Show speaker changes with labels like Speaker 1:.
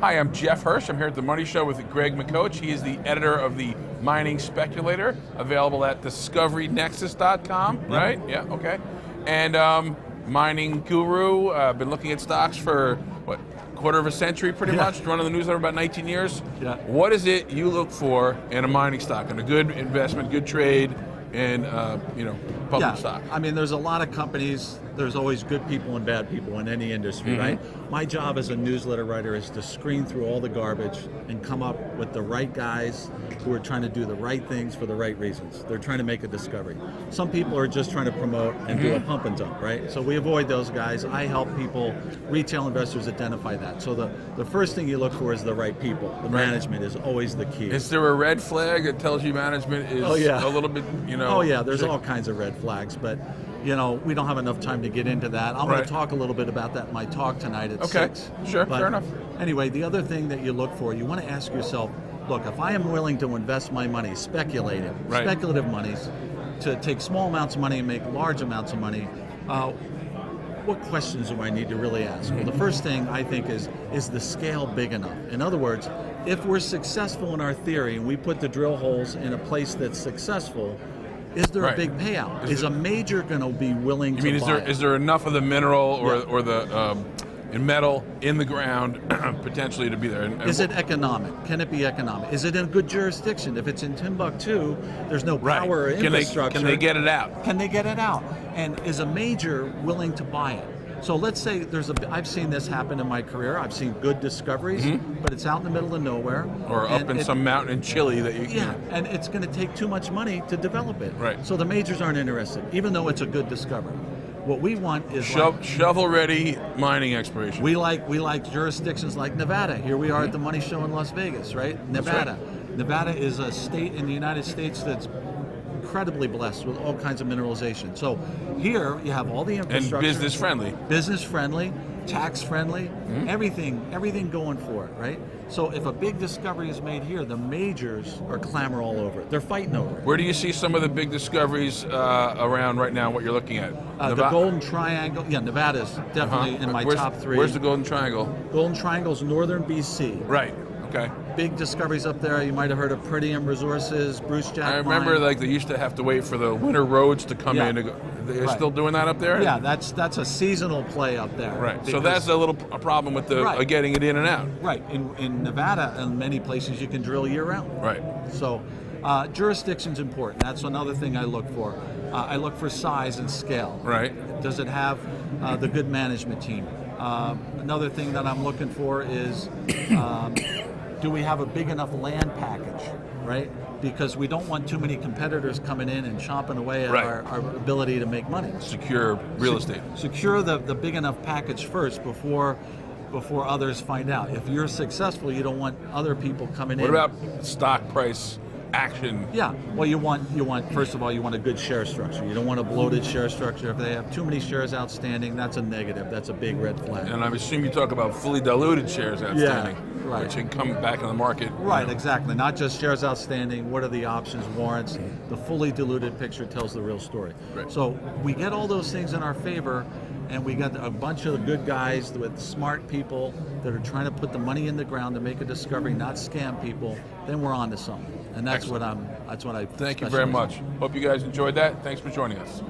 Speaker 1: Hi, I'm Jeff Hirsch. I'm here at the Money Show with Greg McCoach. He is the editor of the Mining Speculator, available at discoverynexus.com, right? Yeah, okay. And mining guru, been looking at stocks for, what, quarter of a century pretty much, running the newsletter about 19 years.
Speaker 2: Yeah.
Speaker 1: What is it you look for in a mining stock, in a good investment, good trade, and public stock?
Speaker 2: I mean, there's a lot of companies. There's always good people and bad people in any industry, right? My job as a newsletter writer is to screen through all the garbage and come up with the right guys who are trying to do the right things for the right reasons. They're trying to make a discovery. Some people are just trying to promote and do a pump and dump, right? So we avoid those guys. I help people, retail investors, identify that. So the first thing you look for is the right people. The management is always the key.
Speaker 1: Is there a red flag that tells you management is a little bit,
Speaker 2: Oh yeah, there's all kinds of red flags, but we don't have enough time to get into that. I'm going to talk a little bit about that in my talk tonight at 6.
Speaker 1: Sure,
Speaker 2: but
Speaker 1: fair enough.
Speaker 2: Anyway, the other thing that you look for, you want to ask yourself, look, if I am willing to invest my money, speculative monies, to take small amounts of money and make large amounts of money, what questions do I need to really ask? Well, the first thing I think is the scale big enough? In other words, if we're successful in our theory and we put the drill holes in a place that's successful, is there a big payout? Is a major going to be willing to buy it?
Speaker 1: Is there enough of the mineral or the metal in the ground potentially to be there?
Speaker 2: Is it economic? Can it be economic? Is it in a good jurisdiction? If it's in Timbuktu, there's no power or infrastructure.
Speaker 1: Can they get it out?
Speaker 2: Can they get it out? And is a major willing to buy it? So let's say I've seen this happen in my career. I've seen good discoveries, but it's out in the middle of nowhere.
Speaker 1: Or up in some mountain in Chile that you can.
Speaker 2: Yeah, and it's going to take too much money to develop it.
Speaker 1: Right.
Speaker 2: So the majors aren't interested, even though it's a good discovery. What we want is
Speaker 1: shovel-ready mining exploration.
Speaker 2: We like jurisdictions like Nevada. Here we are at the Money Show in Las Vegas, right? Nevada. Nevada is a state in the United States that's incredibly blessed with all kinds of mineralization. So here you have all the infrastructure.
Speaker 1: And business-friendly.
Speaker 2: Business-friendly, tax-friendly, everything going for it, right? So if a big discovery is made here, the majors are clamor all over it. They're fighting over it.
Speaker 1: Where do you see some of the big discoveries around right now, what you're looking at?
Speaker 2: The Golden Triangle. Yeah, Nevada's definitely in my top 3.
Speaker 1: Where's the Golden Triangle?
Speaker 2: Golden Triangle's northern BC.
Speaker 1: Right. Okay.
Speaker 2: Big discoveries up there. You might have heard of Pretium Resources, Bruce Jack.
Speaker 1: I remember they used to have to wait for the winter roads to come in. They're still doing that up there?
Speaker 2: Yeah, that's a seasonal play up there.
Speaker 1: Right. So that's a problem with the getting it in and out.
Speaker 2: Right. In Nevada and many places you can drill year round.
Speaker 1: Right.
Speaker 2: So jurisdiction's important. That's another thing I look for. I look for size and scale.
Speaker 1: Right.
Speaker 2: Does it have the good management team? Another thing that I'm looking for is do we have a big enough land package, right? Because we don't want too many competitors coming in and chomping away at our ability to make money.
Speaker 1: Secure real estate.
Speaker 2: Secure the big enough package first before others find out. If you're successful, you don't want other people coming in.
Speaker 1: What about stock price action?
Speaker 2: Yeah, well, you want first of all, you want a good share structure. You don't want a bloated share structure. If they have too many shares outstanding, that's a negative. That's a big red flag.
Speaker 1: And I assume you talk about fully diluted shares outstanding,
Speaker 2: right.
Speaker 1: which can come back in the market.
Speaker 2: Right, exactly. Not just shares outstanding. What are the options, warrants? The fully diluted picture tells the real story.
Speaker 1: Right.
Speaker 2: So we get all those things in our favor, and we got a bunch of good guys with smart people that are trying to put the money in the ground to make a discovery, not scam people. Then we're on to something. And that's what I
Speaker 1: Thank you very much. Hope you guys enjoyed that. Thanks for joining us.